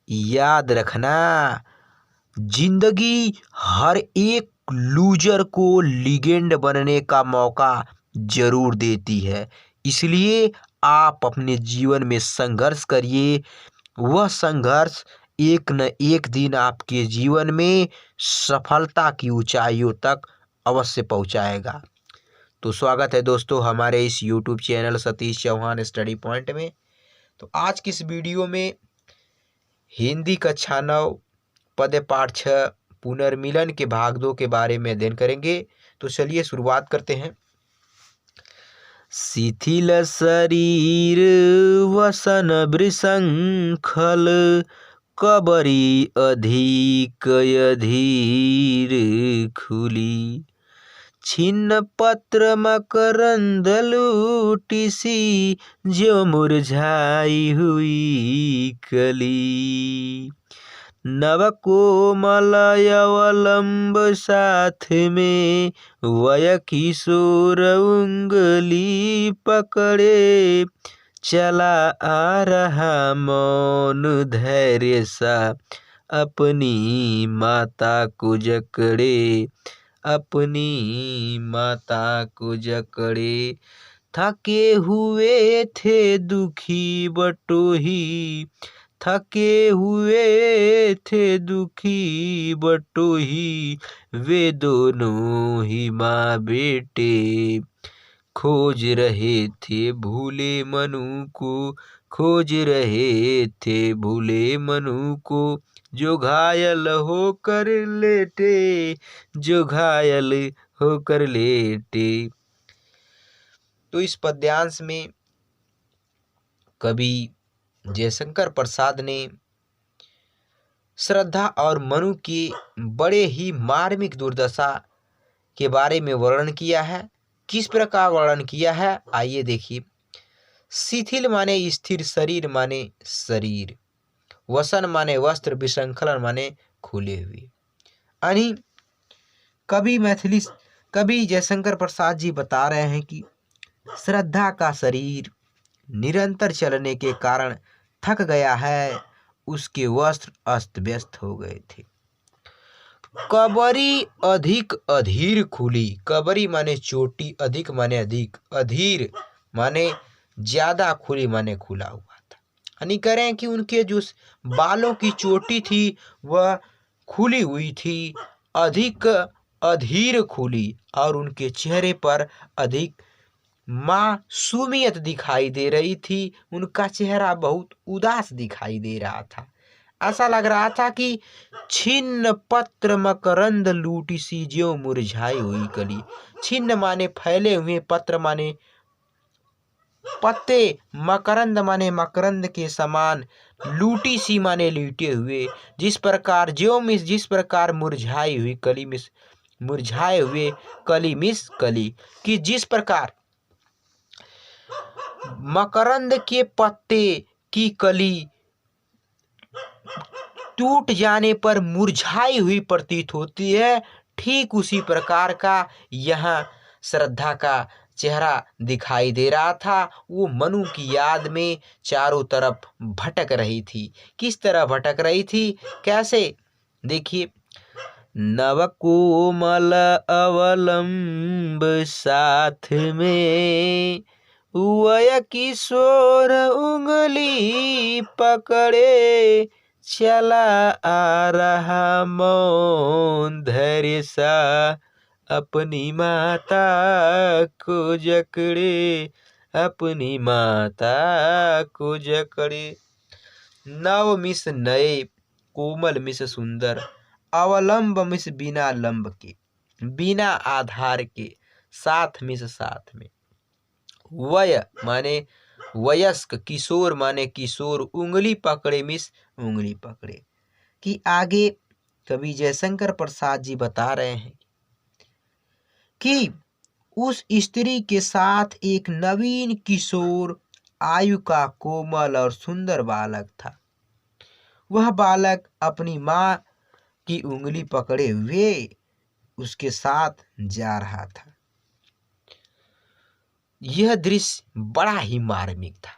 याद रखना, जिंदगी हर एक लूजर को लीजेंड बनने का मौका जरूर देती है। इसलिए आप अपने जीवन में संघर्ष करिए। वह संघर्ष एक न एक दिन आपके जीवन में सफलता की ऊंचाइयों तक अवश्य पहुंचाएगा। तो स्वागत है दोस्तों हमारे इस YouTube channel Satish Chauhan study point में। तो आज की इस वीडियो में हिंदी कक्षा 9 पद्य पाठ 6 पुनर्मिलन के भाग 2 के बारे में अध्ययन करेंगे। तो चलिए शुरुआत करते हैं। शिथिल शरीर वसन वृषंखल, कबरी अधिक अधीर खुली। छिन्न पत्र मकरंद लूटिसी, ज्यों मुरझाई हुई कली। नव कोमल अवलंब साथ में, वय किशोर उंगली पकड़े। चला आ रहा मौन धैर्य सा, अपनी माता को जकड़े, अपनी माता को जकड़े। थके हुए थे दुखी बटोही, थके हुए थे दुखी बटोही, वे दोनों ही माँ बेटे। खोज रहे थे भूले मनु को, खोज रहे थे भूले मनु को, जो घायल होकर लेटे, जो घायल होकर लेटे। तो इस पद्यांश में कवि जयशंकर प्रसाद ने श्रद्धा और मनु की बड़े ही मार्मिक दुर्दशा के बारे में वर्णन किया है। किस प्रकार वर्णन किया है आइए देखिए। शिथिल माने स्थिर, शरीर माने शरीर, वसन माने वस्त्र, विशृंखलन माने खुले हुए। यानी कवि जयशंकर प्रसाद जी बता रहे हैं कि श्रद्धा का शरीर निरंतर चलने के कारण थक गया है, उसके वस्त्र अस्त व्यस्त हो गए थे। कबरी अधिक अधीर खुली, कबरी माने चोटी, अधिक माने अधिक, अधीर माने ज्यादा, खुली माने खुला हुआ था। यानी कह रहे हैं कि उनके जो बालों की चोटी थी वह खुली हुई थी, अधिक अधीर खुली, और उनके चेहरे पर अधिक मासूमियत दिखाई दे रही थी। उनका चेहरा बहुत उदास दिखाई दे रहा था। ऐसा लग रहा था कि छिन्न पत्र मकरंद लूटिसी, ज्यों मुरझाई हुई कली। छिन्न माने फैले हुए, पत्र माने पत्ते, मकरंद माने मकरंद के समान, लूटी सी माने लूटे हुए। जिस प्रकार मुरझाई हुई कली मिस, मुरझाए हुए कली मिस कली, कि जिस प्रकार मकरंद के पत्ते की कली टूट जाने पर मुरझाई हुई प्रतीत होती है, ठीक उसी प्रकार का यहाँ श्रद्धा का चेहरा दिखाई दे रहा था। वो मनु की याद में चारों तरफ भटक रही थी। किस तरह भटक रही थी, कैसे, देखिए। नव कोमल अवलंब साथ में, वय किशोर उंगली पकड़े। चला आ रहा मौन धैर्य सा, अपनी माता को जकड़े, अपनी माता को जकड़े। नव मिस नए, कोमल मिस सुंदर, अवलंब मिस बिना लंब के, बिना आधार के, साथ मिस साथ में। वय माने वयस्क, किशोर माने किशोर, उंगली पकड़े मिस उंगली पकड़े। कि आगे कवि जयशंकर प्रसाद जी बता रहे हैं कि उस स्त्री के साथ एक नवीन किशोर आयु का कोमल और सुंदर बालक था। वह बालक अपनी माँ की उंगली पकड़े हुए उसके साथ जा रहा था। यह दृश्य बड़ा ही मार्मिक था।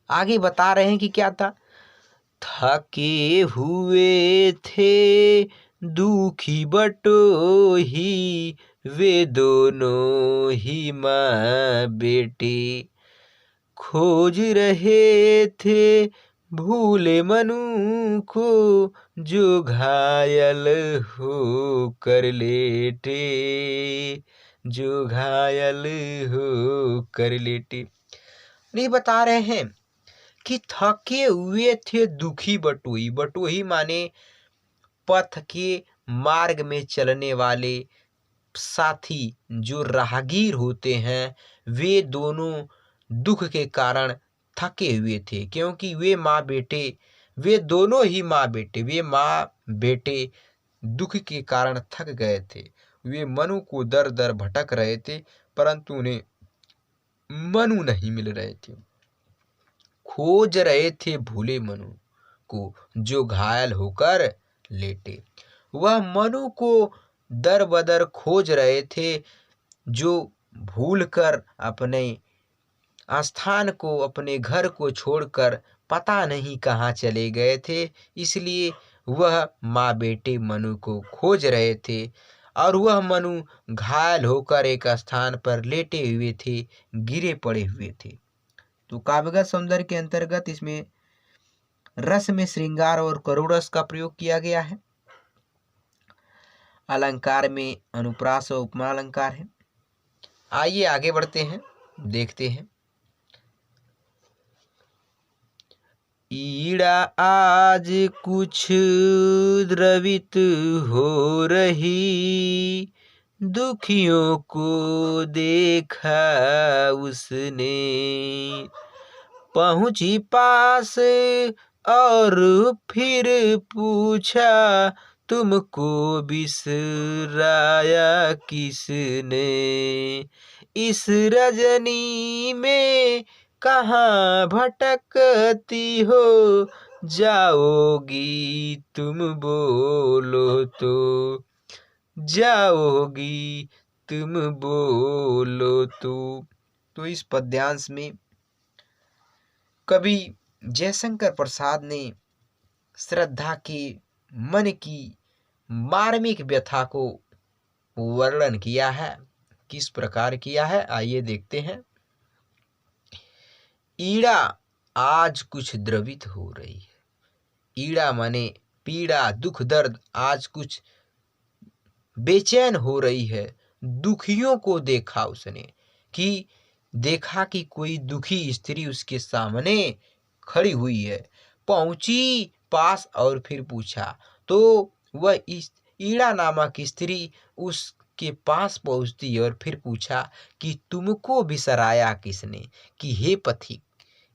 आगे बता रहे हैं कि क्या था। थके हुए थे दुखी बटोही, वे दोनों ही माँ बेटे। खोज रहे थे भूले मनु को, जो घायल हो कर लेटे, जो घायल हो कर लेटे। नहीं बता रहे हैं कि थके हुए थे दुखी बटोही। बटोही माने पथ के मार्ग में चलने वाले साथी, जो राहगीर होते हैं, वे दोनों दुख के कारण थके हुए थे, क्योंकि वे माँ बेटे, वे दोनों ही माँ बेटे, वे माँ बेटे दुख के कारण थक गए थे। वे मनु को दर दर भटक रहे थे, परंतु उन्हें मनु नहीं मिल रहे थे। खोज रहे थे भूले मनु को, जो घायल होकर लेटे। वह मनु को दर बदर खोज रहे थे, जो भूलकर अपने स्थान को, अपने घर को छोड़कर पता नहीं कहाँ चले गए थे। इसलिए वह माँ बेटे मनु को खोज रहे थे, और वह मनु घायल होकर एक स्थान पर लेटे हुए थे, गिरे पड़े हुए थे। तो काव्यगत सौंदर्य के अंतर्गत इसमें रस में श्रृंगार और करुरस का प्रयोग किया गया है। अलंकार में अनुप्रास और उपमा अलंकार है। आइए आगे बढ़ते हैं, देखते हैं। ईड़ा आज कुछ द्रवित हो रही, दुखियों को देखा उसने, पहुंची पास और फिर पूछा, तुमको बिसराया किसने, इस रजनी में कहाँ भटकती हो, जाओगी तुम बोलो तो, जाओगी तुम बोलो तो इस पद्यांश में कवि जयशंकर प्रसाद ने श्रद्धा के मन की मार्मिक व्यथा को वर्णन किया है। किस प्रकार किया है, आइए देखते हैं। ईड़ा आज कुछ द्रवित हो रही है। ईड़ा माने पीड़ा, दुख, दर्द। आज कुछ बेचैन हो रही है। दुखियों को देखा उसने, कि देखा कि कोई दुखी स्त्री उसके सामने खड़ी हुई है। पहुंची पास और फिर पूछा, तो वह इस ईड़ा नामक स्त्री उसके पास पहुंचती और फिर पूछा कि तुमको बिसराया किसने, कि हे पथिक,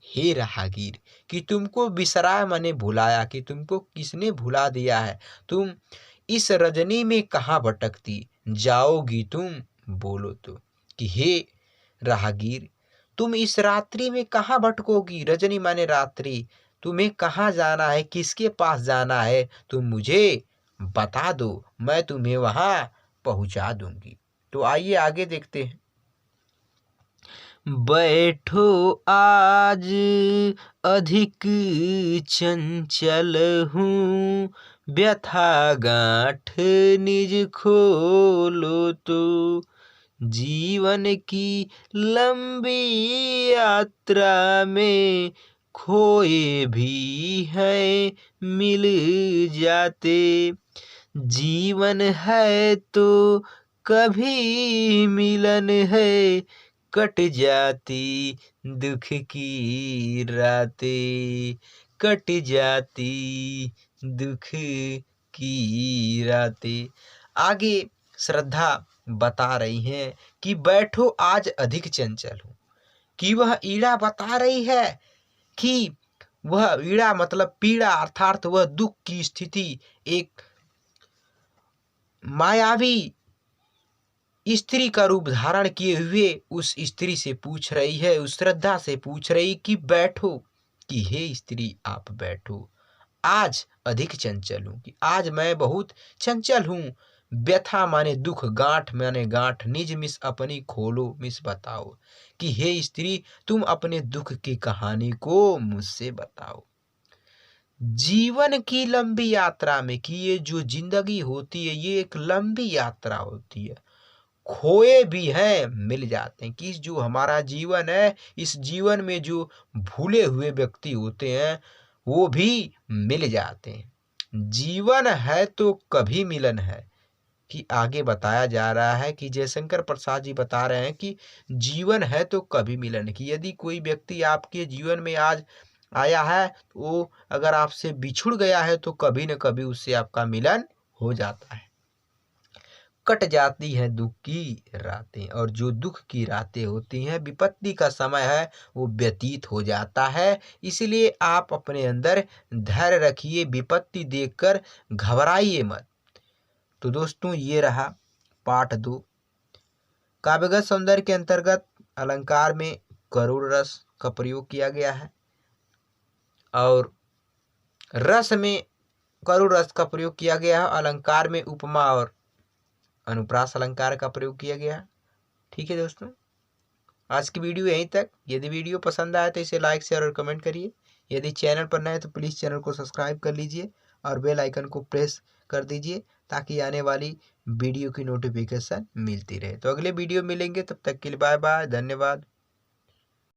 हे राहगीर, कि तुमको बिसराया माने भुलाया, कि तुमको किसने भुला दिया है, तुम इस रजनी में कहाँ भटकती, जाओगी तुम बोलो तो, कि हे राहगीर, तुम इस रात्रि में कहाँ भटकोगी। रजनी माने रात्रि। तुम्हें कहाँ जाना है, किसके पास जाना है, तुम मुझे बता दो, मैं तुम्हें वहां पहुंचा दूंगी। तो आइए आगे देखते हैं। बैठो आज अधिक चंचल हूँ, व्यथा गांठ निज खोलो तो, जीवन की लंबी यात्रा में खोए भी हैं मिल जाते, जीवन है तो कभी मिलन है, कट जाती दुख की रातें, कट जाती दुख की रातें। आगे श्रद्धा बता रही हैं कि बैठो आज अधिक चंचल हूँ, कि वह ईड़ा बता रही है कि वह ईड़ा मतलब पीड़ा, अर्थात वह दुख की स्थिति एक मायावी स्त्री का रूप धारण किए हुए उस स्त्री से पूछ रही है, उस श्रद्धा से पूछ रही कि बैठो, कि हे स्त्री आप बैठो, आज अधिक चंचल हूँ, कि आज मैं बहुत चंचल हूँ। व्यथा माने दुख, गांठ माने गांठ, निज मिस अपनी खोलो, मिस बताओ, कि हे स्त्री तुम अपने दुख की कहानी को मुझसे बताओ। जीवन की लंबी यात्रा में कि ये जो जिंदगी होती है ये एक लंबी यात्रा होती है। खोए भी हैं, मिल जाते हैं कि जो हमारा जीवन है, इस जीवन में जो भूले हुए व्यक्ति होते हैं वो भी मिल जाते हैं। जीवन है तो कभी मिलन है, कि आगे बताया जा रहा है कि जयशंकर प्रसाद जी बता रहे हैं कि जीवन है तो कभी मिलन, कि यदि कोई व्यक्ति आपके जीवन में आज आया है तो वो अगर आपसे बिछुड़ गया है तो कभी न कभी उससे आपका मिलन हो जाता है। कट जाती हैं दुख की रातें, और जो दुख की रातें होती हैं, विपत्ति का समय है, वो व्यतीत हो जाता है। इसलिए आप अपने अंदर धैर्य रखिए, विपत्ति देखकर घबराइए मत। तो दोस्तों ये रहा पाठ 2। काव्यगत सौंदर्य के अंतर्गत अलंकार में करुण रस का प्रयोग किया गया है, और रस में करुण रस का प्रयोग किया गया है। अलंकार में उपमा और अनुप्रास अलंकार का प्रयोग किया गया है। ठीक है दोस्तों, आज की वीडियो यहीं तक। यदि वीडियो पसंद आए तो इसे लाइक, शेयर और कमेंट करिए। यदि चैनल पर नए तो प्लीज़ चैनल को सब्सक्राइब कर लीजिए और बेल आइकन को प्रेस कर दीजिए, ताकि आने वाली वीडियो की नोटिफिकेशन मिलती रहे। तो अगले वीडियो मिलेंगे, तब तक के लिए बाय बाय, धन्यवाद।